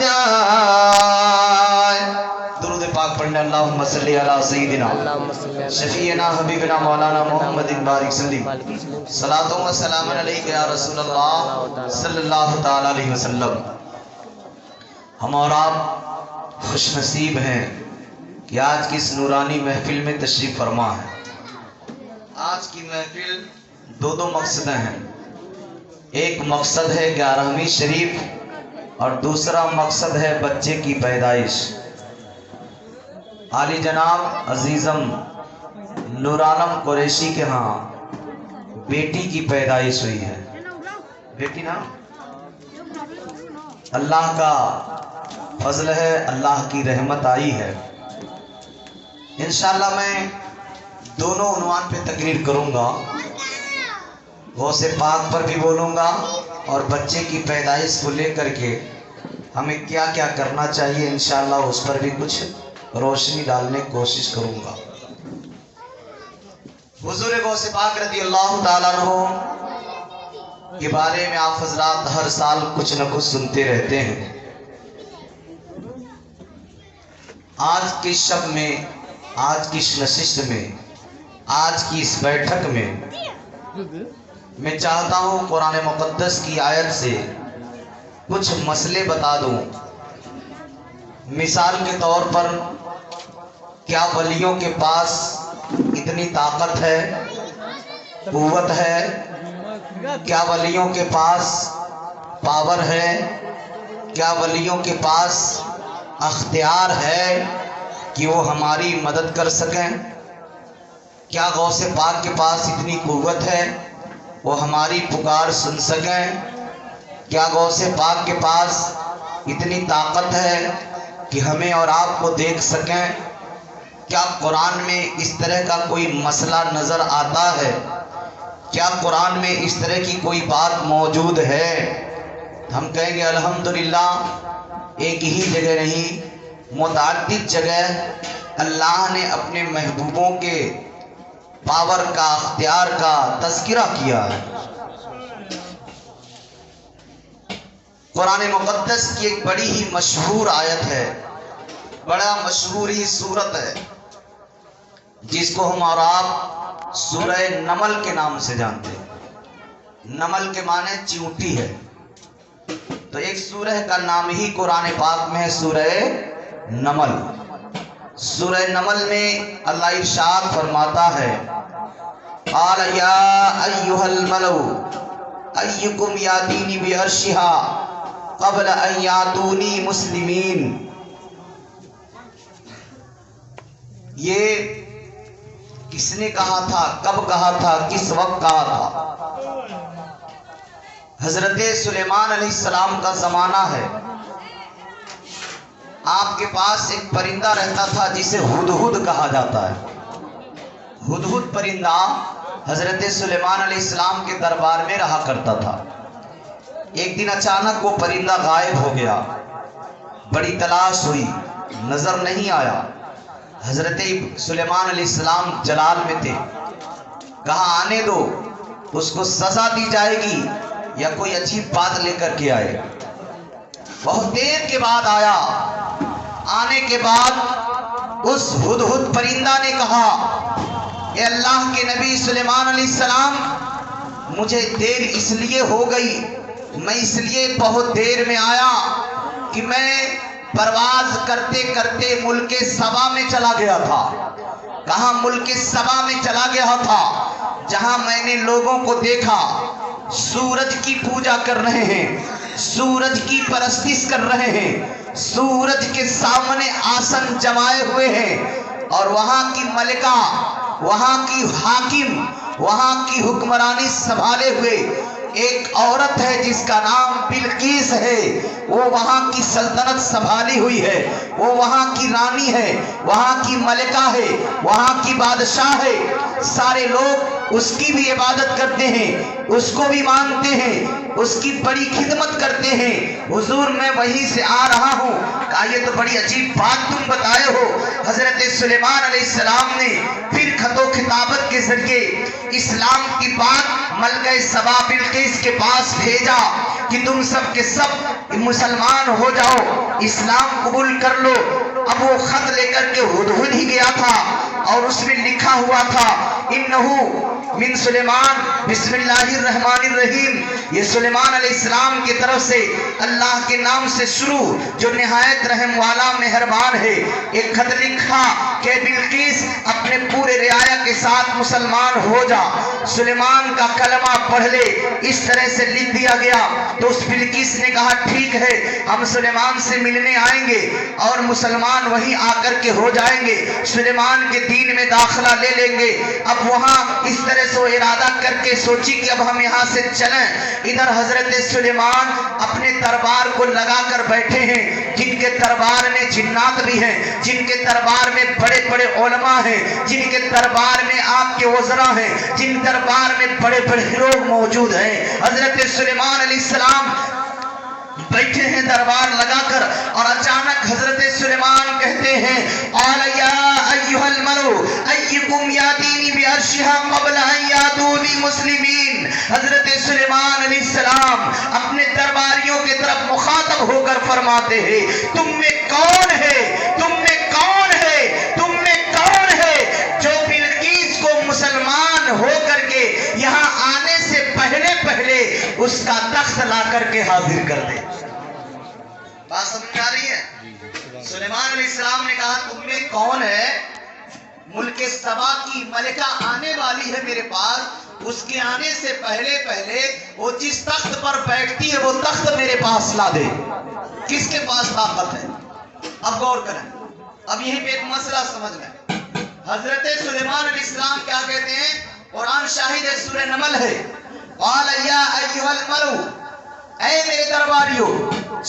جائے. درود پاک پڑھنے اللہم صلی علی سیدنا شفیعنا حبیبنا مولانا محمد بارک سلیم صلاۃ و سلام علیک یا رسول اللہ صلی اللہ تعالی علیہ وسلم. ہم اور آپ خوش نصیب ہیں کہ آج کی اس نورانی محفل میں تشریف فرما ہے. آج کی محفل دو مقصدیں ہیں. ایک مقصد ہے 11ویں شریف اور دوسرا مقصد ہے بچے کی پیدائش. عالی جناب عزیزم نور عالم قریشی کے ہاں بیٹی کی پیدائش ہوئی ہے. بیٹی نا اللہ کا فضل ہے, اللہ کی رحمت آئی ہے. انشاءاللہ میں دونوں عنوان پہ تقریر کروں گا. غوث پاک پر بھی بولوں گا اور بچے کی پیدائش کو لے کر کے ہمیں کیا کیا کرنا چاہیے انشاءاللہ اس پر بھی کچھ روشنی ڈالنے کی کوشش کروں گا. حضور غوث پاک رضی اللہ تعالیٰ عنہ کے بارے میں آپ حضرات ہر سال کچھ نہ کچھ سنتے رہتے ہیں. آج کی شب میں, آج کی نشست میں, آج کی اس بیٹھک میں میں چاہتا ہوں قرآن مقدس کی آیت سے کچھ مسئلے بتا دوں. مثال کے طور پر کیا ولیوں کے پاس اتنی طاقت ہے, قوت ہے؟ کیا ولیوں کے پاس پاور ہے؟ کیا ولیوں کے پاس اختیار ہے کہ وہ ہماری مدد کر سکیں؟ کیا غوث پاک کے پاس اتنی قوت ہے وہ ہماری پکار سن سکیں؟ کیا غوث پاک کے پاس اتنی طاقت ہے کہ ہمیں اور آپ کو دیکھ سکیں؟ کیا قرآن میں اس طرح کا کوئی مسئلہ نظر آتا ہے؟ کیا قرآن میں اس طرح کی کوئی بات موجود ہے؟ ہم کہیں گے الحمدللہ ایک ہی جگہ نہیں, متعدد جگہ اللہ نے اپنے محبوبوں کے پاور کا, اختیار کا تذکرہ کیا ہے. قرآن مقدس کی ایک بڑی ہی مشہور آیت ہے, بڑا مشہور ہی سورت ہے جس کو ہم اور آپ سورہ نمل کے نام سے جانتے ہیں. نمل کے معنی چیونٹی ہے. تو ایک سورہ کا نام ہی قرآن پاک میں ہے سورہ نمل. سورہ نمل میں اللہ ارشاد فرماتا ہے قال یا ایھا الملؤ ایکم یاتینی بعرشھا قبل ان یاتونی مسلمین. یہ کس نے کہا تھا, کب کہا تھا, کس وقت کہا تھا؟ حضرت سلیمان علیہ السلام کا زمانہ ہے. آپ کے پاس ایک پرندہ رہتا تھا جسے ہدہد کہا جاتا ہے. ہدہد پرندہ حضرت سلیمان علیہ السلام کے دربار میں رہا کرتا تھا. ایک دن اچانک وہ پرندہ غائب ہو گیا. بڑی تلاش ہوئی, نظر نہیں آیا. حضرت سلیمان علیہ السلام جلال میں تھے. کہا آنے دو, اس کو سزا دی جائے گی یا کوئی عجیب بات لے کر کے آئے. بہت دیر کے بعد آیا. آنے کے بعد اس ہدہد پرندہ نے کہا اے اللہ کے نبی سلیمان علیہ السلام, مجھے دیر اس لیے ہو گئی, میں اس لیے بہت دیر میں آیا کہ میں پرواز کرتے کرتے ملک سبا میں چلا گیا تھا. کہاں ملک سبا میں چلا گیا تھا جہاں میں نے لوگوں کو دیکھا سورج کی پوجا کر رہے ہیں, سورج کی پرستش کر رہے ہیں, سورج کے سامنے آسن جمائے ہوئے ہیں, اور وہاں کی ملکہ, وہاں کی حاکم, وہاں کی حکمرانی سنبھالے ہوئے ایک عورت ہے جس کا نام بلقیس ہے. وہ وہاں کی سلطنت سنبھالی ہوئی ہے, وہ وہاں کی رانی ہے, وہاں کی ملکہ ہے, وہاں کی بادشاہ ہے. سارے لوگ اس کی بھی عبادت کرتے ہیں, اس کو بھی مانتے ہیں, اس کی بڑی خدمت کرتے ہیں. حضور میں وہیں سے آ رہا ہوں. کہا یہ تو بڑی عجیب بات تم بتائے ہو. حضرت سلیمان علیہ السلام نے پھر خط و خطابت کے ذریعے اسلام کی بات ملکہ سبا بلقیس کے پاس بھیجا کہ تم سب کے سب مسلمان ہو جاؤ، اسلام قبول کر لو۔ اب وہ خط لے کر کے ہدہد ہی گیا تھا اور اس میں لکھا ہوا تھا انہو من سلیمان بسم اللہ الرحمن الرحیم، یہ سلیمان علیہ السلام کی طرف سے اللہ کے نام سے شروع جو نہایت رحم والا مہربان ہے۔ ایک خط لکھا کہ بلقیس اپنے پورے رعایا کے ساتھ مسلمان ہو جا، سلیمان کا کلمہ پڑھ لے، اس طرح سے لکھ دیا گیا۔ تو اس بلقیس نے کہا ٹھیک ہے، ہم سلیمان سے ملنے آئیں گے اور مسلمان وہیں آ کر کے ہو جائیں گے، سلیمان کے دین میں داخلہ لے لیں گے۔ اب وہاں اس طرح سے ارادہ کر کے سوچی کہ اب ہم یہاں سے چلیں۔ ادھر حضرت سلیمان اپنے دربار کو لگا کر بیٹھے ہیں، جن کے دربار میں جنات بھی ہیں، جن کے دربار میں بڑے بڑے علماء ہیں، جن کے دربار میں آپ کے وزراء ہیں، جن دربار میں بڑے بڑے لوگ موجود ہیں۔ حضرت سلیمان علیہ السلام بیٹھے ہیں دربار لگا کر، اور اچانک حضرت سلیمان کہتے ہیں قال یا ایھا الملو ایکم یاتینی بعرشها قبل ان یاتونی مسلمین۔ حضرت سلیمان علیہ السلام اپنے درباریوں کی طرف مخاطب ہو کر فرماتے ہیں تم میں کون ہے، تم میں کون ہے، تم میں کون ہے جو بلقیس کو مسلمان ہو کر کے یہاں آنے سے پہلے پہلے اس کا تخت لا کر کے حاضر کر دے۔ بات سمجھ آ رہی ہے؟ سلیمان علیہ السلام نے کہا تم میں کون ہے، ملک سبا کی ملکہ آنے والی ہے میرے پاس، اس کے آنے سے پہلے پہلے وہ جس تخت پر بیٹھتی ہے وہ تخت میرے پاس لا دے۔ کس کے پاس طاقت ہے؟ اب غور کریں، اب یہیں پہ ایک مسئلہ سمجھ لیں۔ حضرت سلیمان علیہ السلام کیا کہتے ہیں؟ قرآن شاہد ہے، سورہ نمل ہے، قال یا ایھا الملو، اے میرے درباریوں۔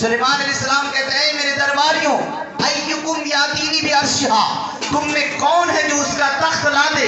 سلیمان علیہ السلام کہتے ہیں اے میرے درباریوں، ایکم یاتینی بعرشها، تم میں کون ہے جو اس کا تخت لا دے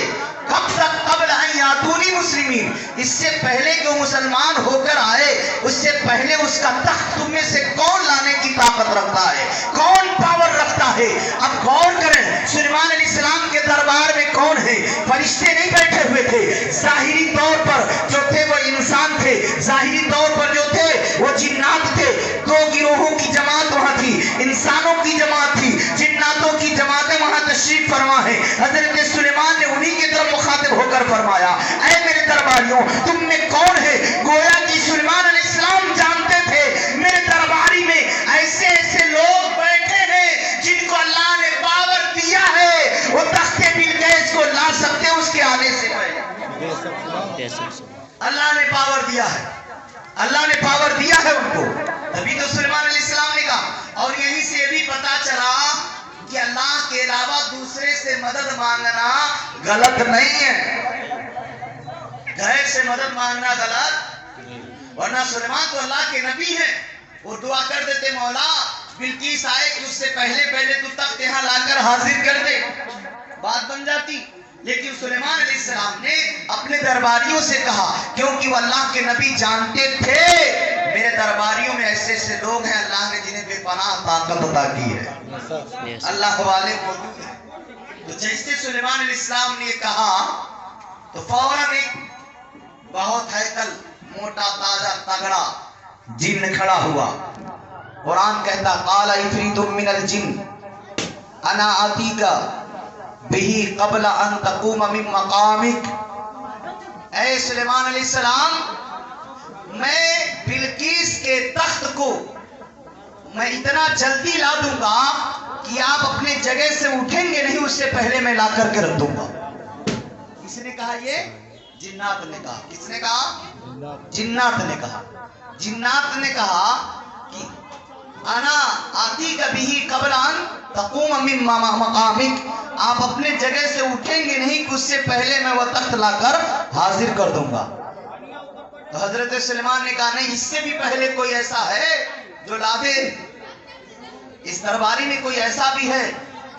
کب تک قبل ان یاتونی مسلمین، اس سے پہلے کہ وہ مسلمان ہو کر آئے اس سے پہلے اس کا تخت تم میں سے کون لانے کی طاقت رکھتا ہے، کون پاور رکھتا ہے؟ اب غور کریں، سلیمان علیہ السلام کے دربار میں کون ہے؟ فرشتے نہیں بیٹھے ہوئے تھے، ظاہری طور پر جو تھے وہ انسان تھے، ظاہری طور پر جو تھے وہ جنات تھے۔ دو گروہوں کی جماعت وہاں تھی، انسانوں کی جماعت تھی، جناتوں کی جماعتیں وہاں تشریف فرما ہے۔ حضرت سلیمان نے انہی کی طرف مخاطب ہو کر فرمایا اے میرے درباریوں تم میں کون ہے؟ گویا کہ سلیمان علیہ السلام جانتے تھے میرے درباری میں ایسے ایسے لوگ بیٹھے ہیں جن کو اللہ نے پاور دیا ہے، وہ تخت بلقیس کو لا سکتے اس کے آنے سے پہلے۔ اللہ نے پاور دیا ہے، اللہ نے پاور دیا ہے ان کو، تبھی تو سلیمان علیہ السلام نے کہا۔ اور یہیں سے بھی پتا چلا کہ اللہ کے علاوہ دوسرے سے مدد مانگنا غلط نہیں ہے، غیر سے مدد مانگنا غلط، ورنہ سلیمان تو اللہ کے نبی ہیں، وہ دعا کر دیتے مولا بلقیس آئے کہ اس سے پہلے پہلے تو تخت یہاں لا کر حاضر کر دے، بات بن جاتی۔ لیکن سلیمان علیہ السلام نے اپنے درباریوں سے کہا کیونکہ وہ اللہ کے نبی جانتے تھے میرے درباریوں میں ایسے ایسے لوگ ہیں اللہ نے جنہیں بے پناہ طاقت عطا کی ہے، اللہ والے موجود ہیں۔ تو جیسے سلیمان علیہ السلام نے کہا تو فوراً ایک بہت ہیکل موٹا تازہ تگڑا جن کھڑا ہوا۔ قرآن کہتا قال عفریت من الجن انا آتیک بہی قبل ان تقوم من مقامک، اے سلیمان علیہ السلام میں بلقیس کے تخت کو میں اتنا جلدی لا دوں گا کہ آپ اپنے جگہ سے اٹھیں گے نہیں، اس سے پہلے میں لا کر کے رکھ دوں گا۔ کس نے کہا یہ؟ جنات نے کہا۔ کس نے کہا؟ جنات نے کہا۔ جنات نے کہا کہ انا آتی کبھی قبل ان تقوم من مقامک، آپ اپنے جگہ سے اٹھیں گے نہیں کہ اس سے پہلے میں وہ تخت لا کر حاضر کر دوں گا۔ تو حضرت سلیمان نے کہا نہیں، اس سے بھی پہلے کوئی ایسا ہے جو لا دے، اس درباری میں کوئی ایسا بھی ہے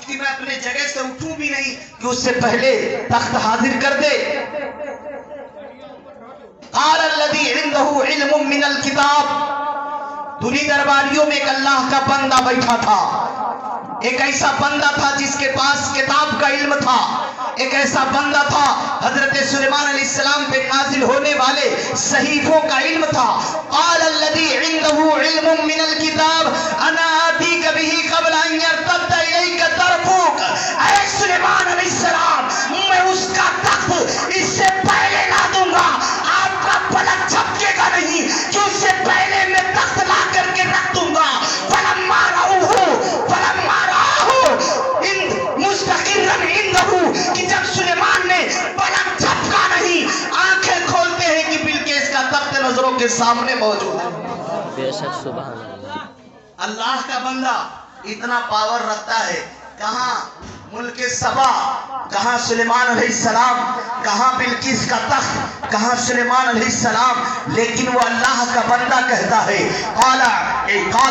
کہ میں اپنے جگہ سے اٹھوں بھی نہیں کہ اس سے پہلے تخت حاضر کر دے۔ قال الذی عنده علم من الکتاب، دنی درباریوں میں ایک اللہ کا بندہ بیٹھا تھا، ایک ایسا بندہ تھا جس کے پاس کتاب کا علم تھا. ایک ایسا بندہ تھا حضرت سلیمان علیہ السلام پہ نازل ہونے والے صحیفوں کا علم تھا. قال الذي عنده علم من الكتاب انا اتيك به قبل ان يرتد اليك طرفك. اے سلیمان علیہ السلام میں اس کا تخت اس سے پہلے لا دوں گا. آپ کا پلک جھپکے گا نہیں کہ اس سے پہلے میں تخت لا کر کے رکھ دوں گا. فلما رآه مستقرا عنده کہ جب سلیمان نے پلک جھپکا نہیں آنکھیں کھولتے ہیں کہ بلقیس کا تخت نظروں کے سامنے موجود ہے. بے شک سبحان اللہ. اللہ کا بندہ اتنا پاور رکھتا ہے. کہاں ملک سبا, کہاں سلیمان علیہ السلام, کہاں بلقیس کا تخت, کہاں سلیمان علیہ السلام, لیکن وہ اللہ کا بندہ کہتا ہے قال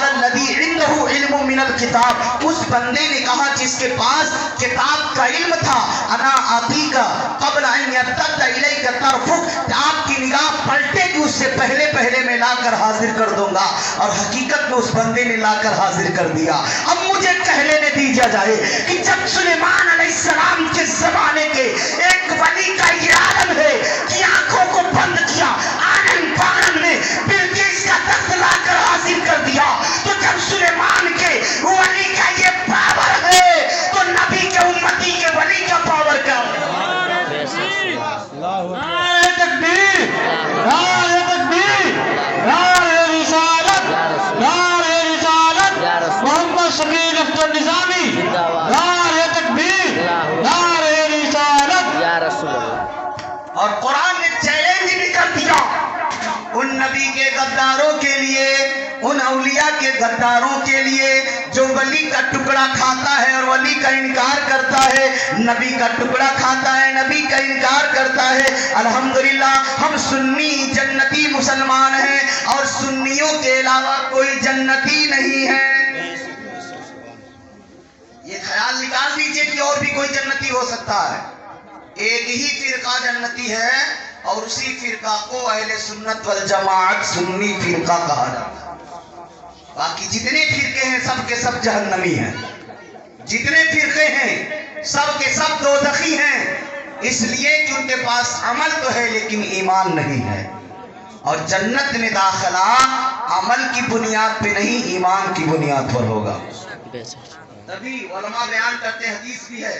الذی عنده علم من الکتاب. اس بندے نے کہا جس کے پاس کتاب کا علم تھا, انا آتیک قبل ان یرتد الیک طرفک, آپ کی نگاہ پلٹے کہ اس سے پہلے میں لا کر حاضر کر دوں گا. اور حقیقت میں اس بندے نے لا کر حاضر کر دیا. اب مجھے کہہ لینے دیجیے جائے کہ جب سلیمان علیہ السلام کے زمانے کے ایک ولی کا یہ عالم ہے کہ آنکھوں کو بند کیا, آنن پانن میں بلقیس کا تخت لا کر حاضر کر دیا, تو جب سلیمان کے ولی کا یہ پاور ہے تو نبی کے امتی کے ولی کا پاور کیا ہے؟ بے شک نعرہ تکبیر, نعرہ تکبیر, نعرہ رسالت, نعرہ رسالت, محمد شکیل اختر نظامی, نعرہ تکبیر, نعرہ رسالت. یا رسول اللہ. اور قرآن نے چیلنج بھی کر دیا ان نبی کے غداروں کے لیے, ان اولیاء کے غداروں کے لیے جو ولی کا ٹکڑا کھاتا ہے اور ولی کا انکار کرتا ہے, نبی کا ٹکڑا کھاتا ہے, نبی کا انکار کرتا ہے. الحمدللہ ہم سنی جنتی مسلمان ہیں اور سنیوں کے علاوہ کوئی جنتی نہیں ہے. یہ خیال نکال دیجئے کہ اور بھی کوئی جنتی ہو سکتا ہے. ایک ہی فرقہ جنتی ہے اور اسی فرقہ کو اہل سنت والجماعت سنی فرقہ کہا جاتا ہے. باقی جتنے فرقے ہیں سب کے سب جہنمی ہیں, جتنے فرقے ہیں سب کے سب دوزخی ہیں, اس لیے کہ ان کے پاس عمل تو ہے لیکن ایمان نہیں ہے. اور جنت میں داخلہ عمل کی بنیاد پہ نہیں ایمان کی بنیاد پر ہوگا. بے شک. تبھی علماء بیان کرتے ہیں, حدیث بھی ہے,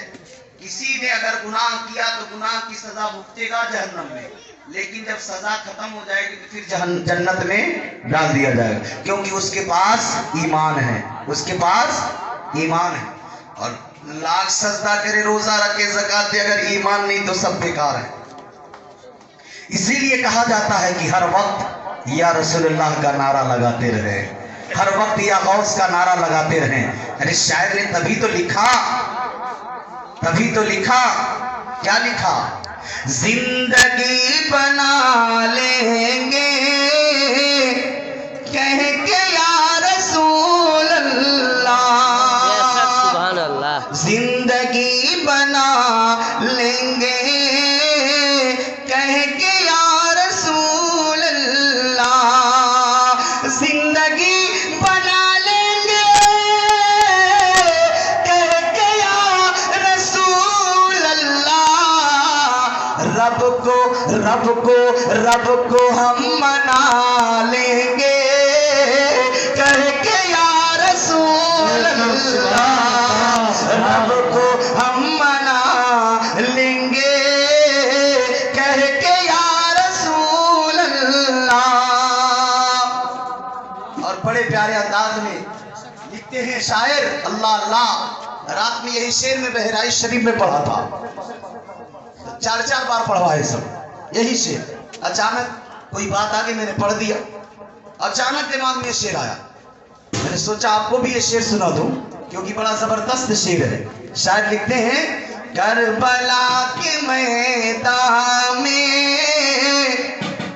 کسی نے اگر گناہ کیا تو گناہ کی سزا بھگتے گا جہنم میں, لیکن جب سزا ختم ہو جائے گی تو پھر جنت میں ڈال دیا جائے گا, کیونکہ اس کے پاس ایمان ہے, اس کے پاس ایمان ہے. اور لاکھ سجدہ کرے, روزہ رکھے, زکات دے, اگر ایمان نہیں تو سب بیکار ہے. اسی لیے کہا جاتا ہے کہ ہر وقت یا رسول اللہ کا نعرہ لگاتے رہے, ہر وقت یا غوث کا نعرہ لگاتے رہیں. ارے شاعر نے تبھی تو لکھا, کیا لکھا؟ زندگی بنا لیں گے کہہ کے یا رسول اللہ, بے شک سبحان اللہ. زندگی بنا لیں گے کہہ کے یا رسول اللہ, زندگی بنا لیں گے کہہ کے یا رسول اللہ. رب کو ہم منا لیں گے کہہ کے یا رسول اللہ, رب کو ہم منا لیں گے کہہ کے یا رسول اللہ. اور بڑے پیارے انداز میں لکھتے ہیں شاعر, اللہ اللہ, رات میں یہی شعر میں بہرائش شریف میں پڑھا تھا, 4 بار پڑھوائے سب یہی شعر. اچانک کوئی بات آگے میں نے پڑھ دیا, اچانک دماغ میں یہ شعر آیا, میں نے سوچا آپ کو بھی یہ شعر سنا دوں کیونکہ بڑا زبردست شعر ہے. شاعر لکھتے ہیں, کربلا کے میدان میں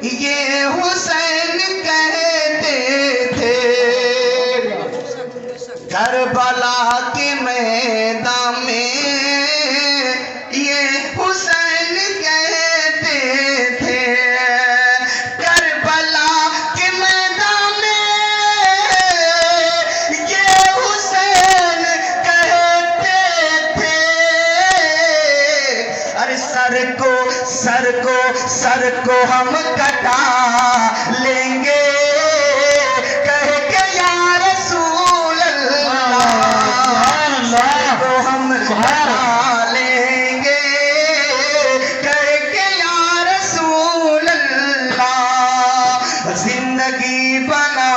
یہ حسین کہتے تھے, کربلا کے میدان میں یہ حسین کہتے تھے, کربلا کے میدان میں یہ حسین کہتے کو ہم کٹا لیں گے کہہ کے یا رسول اللہ کو ہم کٹا لیں گے کہہ کے یا رسول اللہ زندگی بنا